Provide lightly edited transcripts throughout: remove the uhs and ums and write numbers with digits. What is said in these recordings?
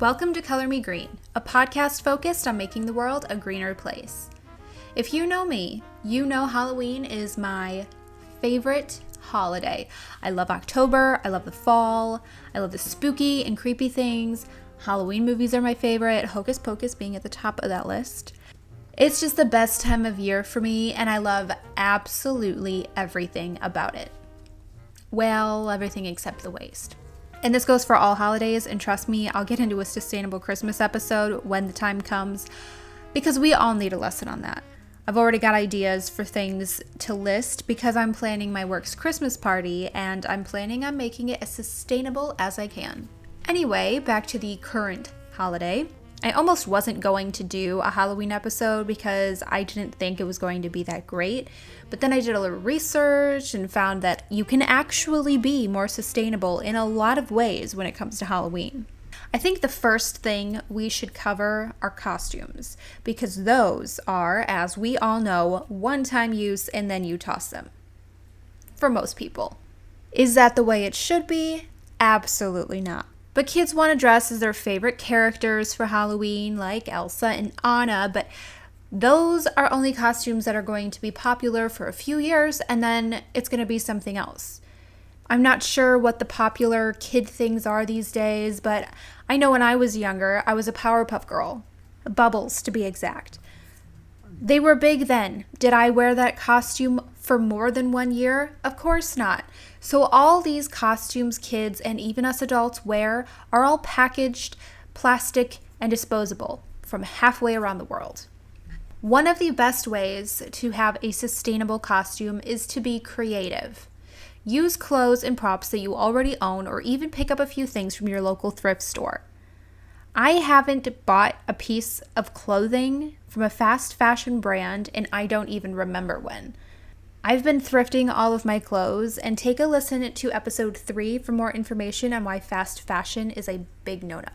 Welcome to Color Me Green, a podcast focused on making the world a greener place. If you know me, you know Halloween is my favorite holiday. I love October, I love the fall, I love the spooky and creepy things. Halloween movies are my favorite, Hocus Pocus being at the top of that list. It's just the best time of year for me, and I love absolutely everything about it. Well, everything except the waste. And this goes for all holidays, and trust me, I'll get into a sustainable Christmas episode when the time comes, because we all need a lesson on that. I've already got ideas for things to list because I'm planning my work's Christmas party, and I'm planning on making it as sustainable as I can. Anyway, back to the current holiday. I almost wasn't going to do a Halloween episode because I didn't think it was going to be that great, but then I did a little research and found that you can actually be more sustainable in a lot of ways when it comes to Halloween. I think the first thing we should cover are costumes, because those are, as we all know, one-time use and then you toss them. For most people. Is that the way it should be? Absolutely not. But kids want to dress as their favorite characters for Halloween, like Elsa and Anna, but those are only costumes that are going to be popular for a few years, and then it's going to be something else. I'm not sure what the popular kid things are these days, but I know when I was younger, I was a Powerpuff Girl. Bubbles, to be exact. They were big then. Did I wear that costume for more than 1 year? Of course not. So all these costumes kids and even us adults wear are all packaged, plastic, and disposable from halfway around the world. One of the best ways to have a sustainable costume is to be creative. Use clothes and props that you already own, or even pick up a few things from your local thrift store. I haven't bought a piece of clothing from a fast fashion brand, and I don't even remember when. I've been thrifting all of my clothes, and take a listen to episode 3 for more information on why fast fashion is a big no-no.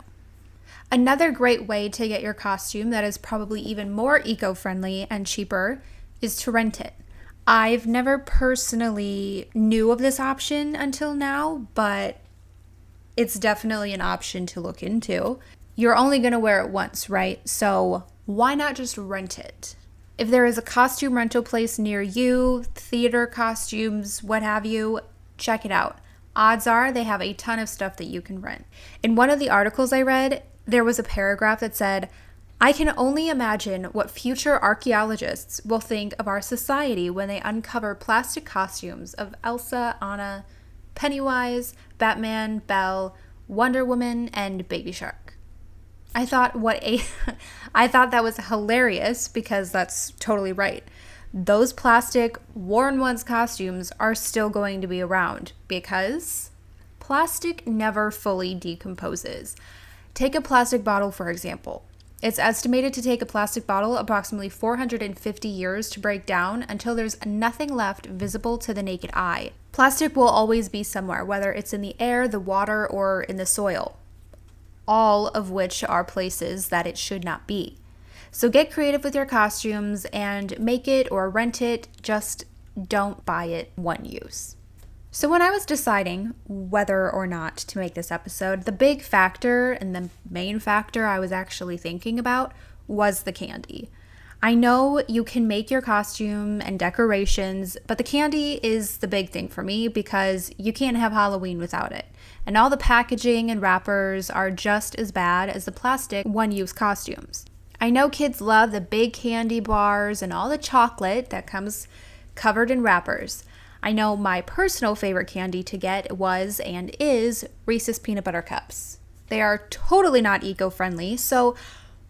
Another great way to get your costume that is probably even more eco-friendly and cheaper is to rent it. I've never personally knew of this option until now, but it's definitely an option to look into. You're only going to wear it once, right? So why not just rent it? If there is a costume rental place near you, theater costumes, what have you, check it out. Odds are they have a ton of stuff that you can rent. In one of the articles I read, there was a paragraph that said, "I can only imagine what future archaeologists will think of our society when they uncover plastic costumes of Elsa, Anna, Pennywise, Batman, Belle, Wonder Woman, and Baby Shark." I thought that was hilarious because that's totally right. Those plastic worn once costumes are still going to be around because plastic never fully decomposes. Take a plastic bottle, for example. It's estimated to take a plastic bottle approximately 450 years to break down until there's nothing left visible to the naked eye. Plastic will always be somewhere, whether it's in the air, the water, or in the soil. All of which are places that it should not be. So get creative with your costumes and make it or rent it, just don't buy it one use. So when I was deciding whether or not to make this episode, the big factor and the main factor I was actually thinking about was the candy. I know you can make your costume and decorations, but the candy is the big thing for me because you can't have Halloween without it. And all the packaging and wrappers are just as bad as the plastic one-use costumes. I know kids love the big candy bars and all the chocolate that comes covered in wrappers. I know my personal favorite candy to get was and is Reese's Peanut Butter Cups. They are totally not eco-friendly, so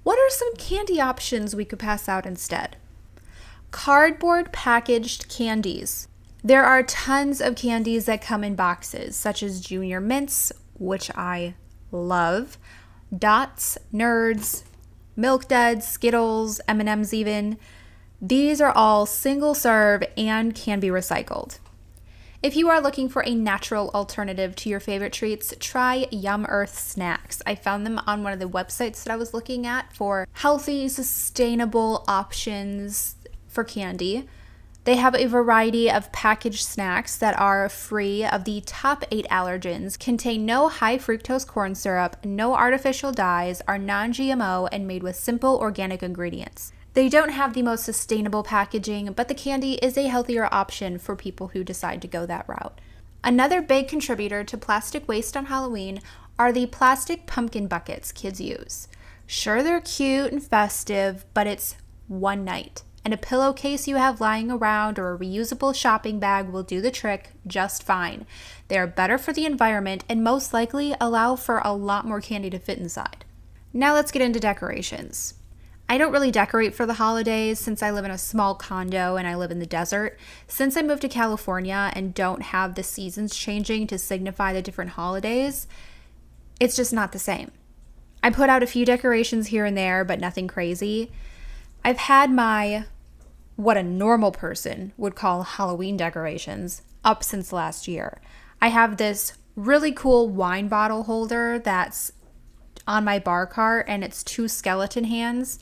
what are some candy options we could pass out instead? Cardboard packaged candies. There are tons of candies that come in boxes, such as Junior Mints, which I love, Dots, Nerds, Milk Duds, Skittles, M&Ms even. These are all single serve and can be recycled. If you are looking for a natural alternative to your favorite treats, try Yum Earth snacks. I found them on one of the websites that I was looking at for healthy, sustainable options for candy. They have a variety of packaged snacks that are free of the top 8 allergens, contain no high fructose corn syrup, no artificial dyes, are non-GMO, and made with simple organic ingredients. They don't have the most sustainable packaging, but the candy is a healthier option for people who decide to go that route. Another big contributor to plastic waste on Halloween are the plastic pumpkin buckets kids use. Sure, they're cute and festive, but it's one night. And a pillowcase you have lying around or a reusable shopping bag will do the trick just fine. They are better for the environment and most likely allow for a lot more candy to fit inside. Now let's get into decorations. I don't really decorate for the holidays since I live in a small condo and I live in the desert. Since I moved to California and don't have the seasons changing to signify the different holidays, it's just not the same. I put out a few decorations here and there, but nothing crazy. I've had my, what a normal person would call Halloween decorations, up since last year. I have this really cool wine bottle holder that's on my bar cart and it's 2 skeleton hands.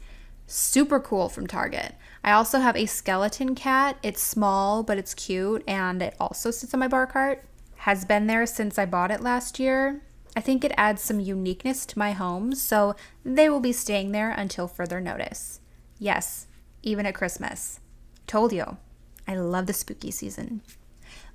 Super cool from Target. I also have a skeleton cat. It's small, but it's cute, and it also sits on my bar cart. Has been there since I bought it last year. I think it adds some uniqueness to my home, so they will be staying there until further notice. Yes, even at Christmas. Told you, I love the spooky season.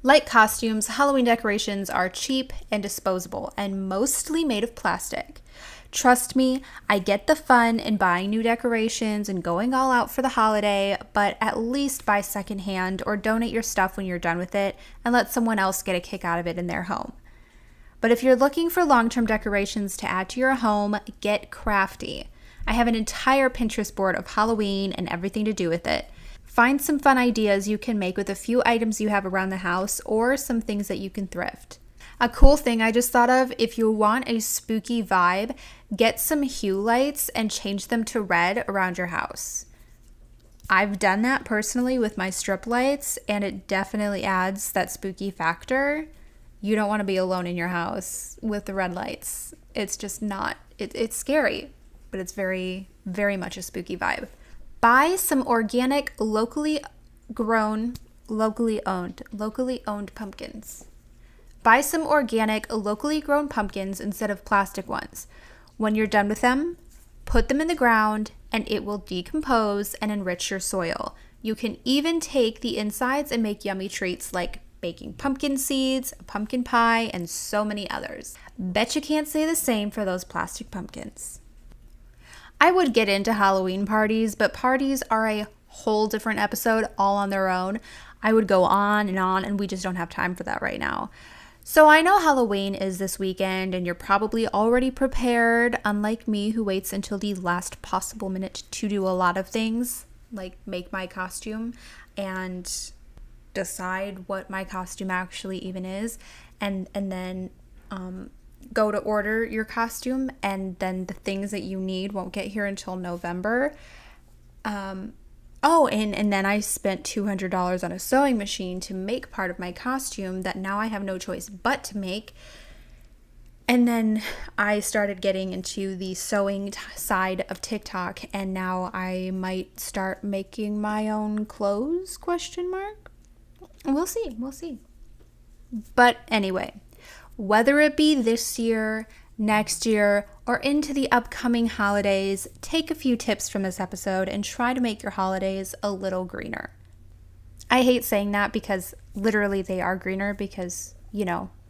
Like costumes, Halloween decorations are cheap and disposable, and mostly made of plastic. Trust me, I get the fun in buying new decorations and going all out for the holiday, but at least buy secondhand or donate your stuff when you're done with it and let someone else get a kick out of it in their home. But if you're looking for long-term decorations to add to your home, get crafty. I have an entire Pinterest board of Halloween and everything to do with it. Find some fun ideas you can make with a few items you have around the house or some things that you can thrift. A cool thing I just thought of, if you want a spooky vibe, get some hue lights and change them to red around your house. I've done that personally with my strip lights, and it definitely adds that spooky factor. You don't want to be alone in your house with the red lights. It's just not, it's scary, but it's very, very much a spooky vibe. Buy some organic, locally owned pumpkins. Buy some organic, locally grown pumpkins instead of plastic ones. When you're done with them, put them in the ground and it will decompose and enrich your soil. You can even take the insides and make yummy treats like baking pumpkin seeds, pumpkin pie, and so many others. Bet you can't say the same for those plastic pumpkins. I would get into Halloween parties, but parties are a whole different episode all on their own. I would go on, and we just don't have time for that right now. So I know Halloween is this weekend, and you're probably already prepared, unlike me who waits until the last possible minute to do a lot of things, like make my costume and decide what my costume actually even is, and then go to order your costume, and then the things that you need won't get here until November. And then I spent $200 on a sewing machine to make part of my costume that now I have no choice but to make. And then I started getting into the sewing side of TikTok, and now I might start making my own clothes, ? We'll see. But anyway, whether it be this year, next year, or into the upcoming holidays, take a few tips from this episode and try to make your holidays a little greener. I hate saying that because literally they are greener because,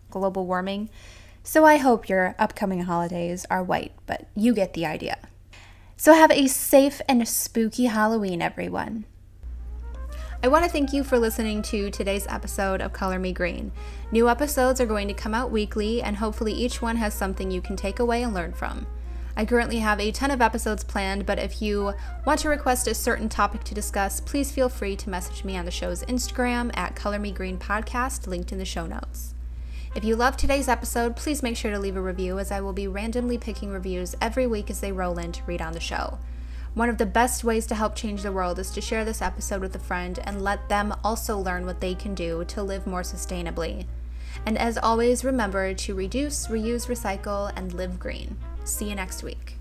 global warming. So I hope your upcoming holidays are white, but you get the idea. So have a safe and spooky Halloween, everyone. I want to thank you for listening to today's episode of Color Me Green. New episodes are going to come out weekly, and hopefully each one has something you can take away and learn from. I currently have a ton of episodes planned, but if you want to request a certain topic to discuss, please feel free to message me on the show's Instagram at Color Me Green Podcast, linked in the show notes. If you loved today's episode, please make sure to leave a review, as I will be randomly picking reviews every week as they roll in to read on the show. One of the best ways to help change the world is to share this episode with a friend and let them also learn what they can do to live more sustainably. And as always, remember to reduce, reuse, recycle, and live green. See you next week.